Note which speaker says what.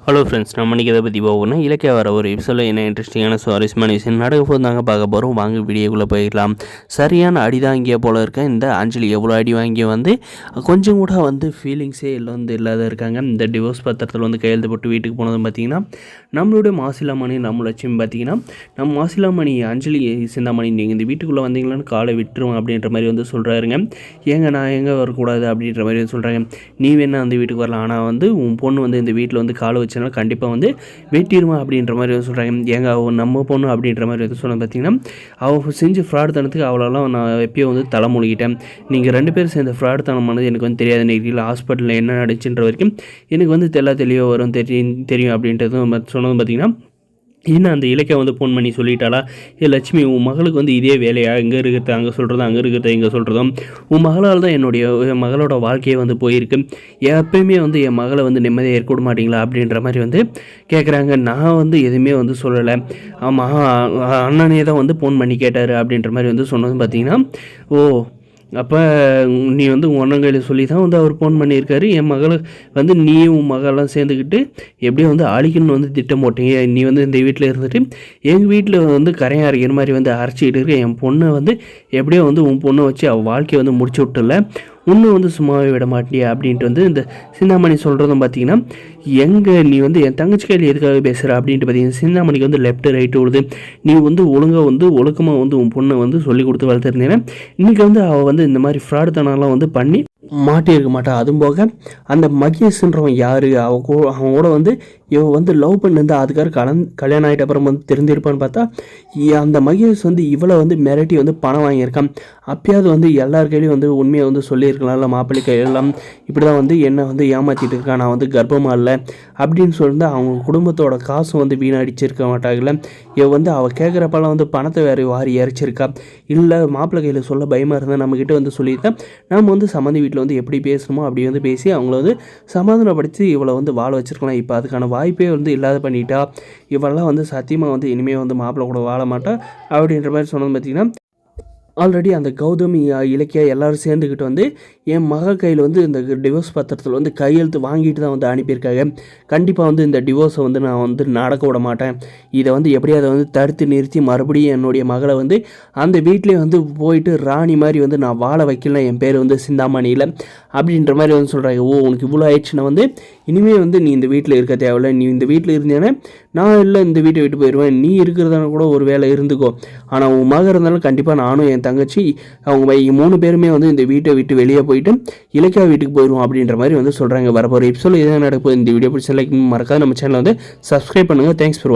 Speaker 1: Hello friends, நம்ம இன்றைக்கி இதை பற்றி போகணும்னா இலக்கிய வர ஒரு எபிசோடில் என்ன இன்ட்ரெஸ்டிங்கான சுவாரஸ்யமான விஷயம் நடக்க போது தாங்க பார்க்க போகிறோம். வாங்க வீடியோக்குள்ளே போயிடலாம். சரியான அடி தாங்கிய போல் இருக்க இந்த அஞ்சலி எவ்வளோ அடி வாங்கி வந்து கொஞ்சம் கூட வந்து ஃபீலிங்ஸே இல்லாத இருக்காங்க. இந்த டிவோர்ஸ் பத்திரத்தில் வந்து கையெழுத்து போட்டு வீட்டுக்கு போனதும் பார்த்திங்கன்னா நம்மளுடைய மாசிலாமணி நம்ம லட்சுமி பார்த்திங்கன்னா நம்ம மாசிலாமணி அஞ்சலி சிந்தாமணி நீங்கள் இந்த வீட்டுக்குள்ளே வந்தீங்களான்னு காலை விட்டுருவோம் அப்படின்ற மாதிரி வந்து சொல்கிறாருங்க. ஏங்க நான் எங்கே வரக்கூடாது அப்படின்ற மாதிரி வந்து சொல்கிறாங்க. நீ வேணா அந்த வீட்டுக்கு வரலாம், ஆனால் வந்து உன் பொண்ணு வந்து இந்த வீட்டில் வந்து காலை வச்சு கண்டிப்பாக வந்து வெட்டிடுமா அப்படின்ற மாதிரி வந்து சொல்கிறாங்க. ஏங்க அவள் நம்ம பொண்ணு அப்படின்ற மாதிரி வந்து சொன்ன பார்த்தீங்கன்னா அவள் செஞ்சு ஃப்ராட் தனத்துக்கு அவளெல்லாம் நான் எப்பயோ வந்து தலை மூழ்கிட்டேன். நீங்கள் 2 பேரும் சேர்ந்த ஃப்ராட் தனம் பண்ணது எனக்கு வந்து தெரியாது. நெகிழியில் ஹாஸ்பிட்டலில் என்ன நடந்துச்சுன்ற வரைக்கும் எனக்கு வந்து தெளிவாக வரும் தெரியும் அப்படின்றதும் சொன்னதும் பார்த்தீங்கன்னா இன்னும் அந்த இலக்கியம் வந்து ஃபோன் பண்ணி சொல்லிட்டாளா, லட்சுமி உன் மகளுக்கு வந்து இதே வேலையா, இங்கே இருக்கிறது அங்கே சொல்கிறதும் அங்கே இருக்கிறத இங்கே சொல்கிறதும் உன் மகளால் தான் என்னுடைய மகளோட வாழ்க்கையே வந்து போயிருக்கு. எப்பயுமே வந்து என் மகளை வந்து நிம்மதியாக ஏற்க மாட்டிங்களா அப்படின்ற மாதிரி வந்து கேட்குறாங்க. நான் வந்து எதுவுமே வந்து சொல்லலை, ஆமாம் அண்ணனே தான் வந்து ஃபோன் பண்ணி கேட்டார் அப்படின்ற மாதிரி வந்து சொன்னதும் பார்த்தீங்கன்னா ஓ அப்போ நீ வந்து உன் அண்ணன் கையில் சொல்லி தான் வந்து அவர் ஃபோன் பண்ணியிருக்காரு. என் மகளை வந்து நீ உன் மகளெல்லாம் சேர்ந்துக்கிட்டு எப்படியும் வந்து அழிக்கணும்னு வந்து திட்டம் போட்டீங்க. நீ வந்து இந்த வீட்டில் இருந்துட்டு எங்கள் வீட்டில் வந்து கரையாக அரைக்கிற மாதிரி வந்து அரைச்சிக்கிட்டு இருக்க என் பொண்ணை வந்து எப்படியோ வந்து உன் பொண்ணை வச்சு அவள் வாழ்க்கையை வந்து முடிச்சு விட்டுல இன்னும் வந்து சும்மாவே விட மாட்டியா அப்படின்ட்டு வந்து இந்த சிந்தாமணி சொல்கிறதும் பார்த்தீங்கன்னா எங்கே நீ வந்து என் தங்கச்சி கையில் எதுக்காக பேசுகிற அப்படின்ட்டு பார்த்தீங்கன்னா சிந்தாமணிக்கு வந்து லெஃப்ட் ரைட்டு விடுது. நீ வந்து ஒழுக்கமாக வந்து உன் பொண்ணை வந்து சொல்லி கொடுத்து வளர்த்துருந்தேன்னா இன்றைக்கி வந்து அவள் வந்து இந்த மாதிரி ஃப்ராடு தனம்லாம் வந்து பண்ணி மாட்டியிருக்க மாட்டான். அதுவும் போக அந்த மகேஷ்ன்றவன் யார், அவன் கூட வந்து இவன் வந்து லவ் பண்ணிருந்து அதுக்காக கல்யாணம் ஆகிட்ட அப்புறம் வந்து தெரிஞ்சிருப்பான்னு பார்த்தா அந்த மகேஷ் வந்து இவளை வந்து மிரட்டி வந்து பணம் வாங்கியிருக்கான். அப்பயாவது வந்து எல்லார் கையிலையும் வந்து உண்மையை வந்து சொல்லியிருக்கலாம்ல, மாப்பிள்ளை கையெல்லாம் இப்படி தான் வந்து என்னை வந்து ஏமாற்றிட்டு இருக்கான், நான் வந்து கர்ப்பமாக இல்லை அப்படின்னு சொல்லிட்டு அவங்க குடும்பத்தோட காசும் வந்து வீணடிச்சிருக்க மாட்டாங்கல்ல. இவன் வந்து அவள் கேட்குறப்பெல்லாம் வந்து பணத்தை வேறு வாரி இறைச்சிருக்கா. இல்லை மாப்பிள்ளை கையில் சொல்ல பயமாக இருந்தால் நம்மக்கிட்ட வந்து சொல்லியிருக்கேன், நம்ம வந்து சம்மந்தி வீட்டில் வந்து எப்படி பேசணுமோ அப்படி வந்து பேசி அவங்கள வந்து சமாதானப்படுத்தி இவளை வந்து வாழ வச்சிருக்கலாம். இப்போ அதுக்கான வாய்ப்பே வந்து இல்லாத பண்ணிட்டா. இவெல்லாம் வந்து சத்தியமாக வந்து இனிமேல் வந்து மாப்பிள்ளை கூட வாழ மாட்டா அப்படின்ற மாதிரி சொன்னது பார்த்திங்கன்னா ஆல்ரெடி அந்த கௌதமி இலக்கியா எல்லோரும் சேர்ந்துக்கிட்டு வந்து என் மக கையில் வந்து இந்த டிவோர்ஸ் பத்திரத்தில் வந்து கையெழுத்து வாங்கிட்டு தான் வந்து அனுப்பியிருக்காங்க. கண்டிப்பாக வந்து இந்த டிவோர்ஸை வந்து நான் வந்து நடக்க விட மாட்டேன். இதை வந்து எப்படியாவது வந்து தடுத்து நிறுத்தி மறுபடியும் என்னுடைய மகளை வந்து அந்த வீட்டிலே வந்து போயிட்டு ராணி மாதிரி வந்து நான் வாழ வைக்கல, என் பேர் வந்து சிந்தாமணியில் அப்படின்ற மாதிரி வந்து சொல்கிறாங்க. ஓ உனக்கு இவ்வளோ ஆயிடுச்சுன்னா வந்து இனிமேல் வந்து நீ இந்த வீட்டில் இருக்க தேவையில்லை, நீ இந்த வீட்டில் இருந்தேன்னா நான் இல்லை இந்த வீட்டை விட்டு போயிடுவேன், நீ இருக்கிறதான கூட ஒரு வேலை இருந்துக்கோ, ஆனால் உன் மக இருந்தாலும் கண்டிப்பாக நானும் என் தங்கச்சி அவங்க 3 பேருமே வந்து இந்த வீட்டை விட்டு வெளியே போயிட்டு இலக்கியா வீட்டுக்கு போயிடுவோம் அப்படின்ற மாதிரி வந்து சொல்கிறாங்க. வரப்போகிற எபிசோட் எதாவது நடக்கும். இந்த வீடியோ பிடிச்ச லைக் மறக்காத நம்ம சேனலை வந்து சப்ஸ்கிரைப் பண்ணுங்கள். தேங்க்ஸ் ஃபார் வாட்சிங்.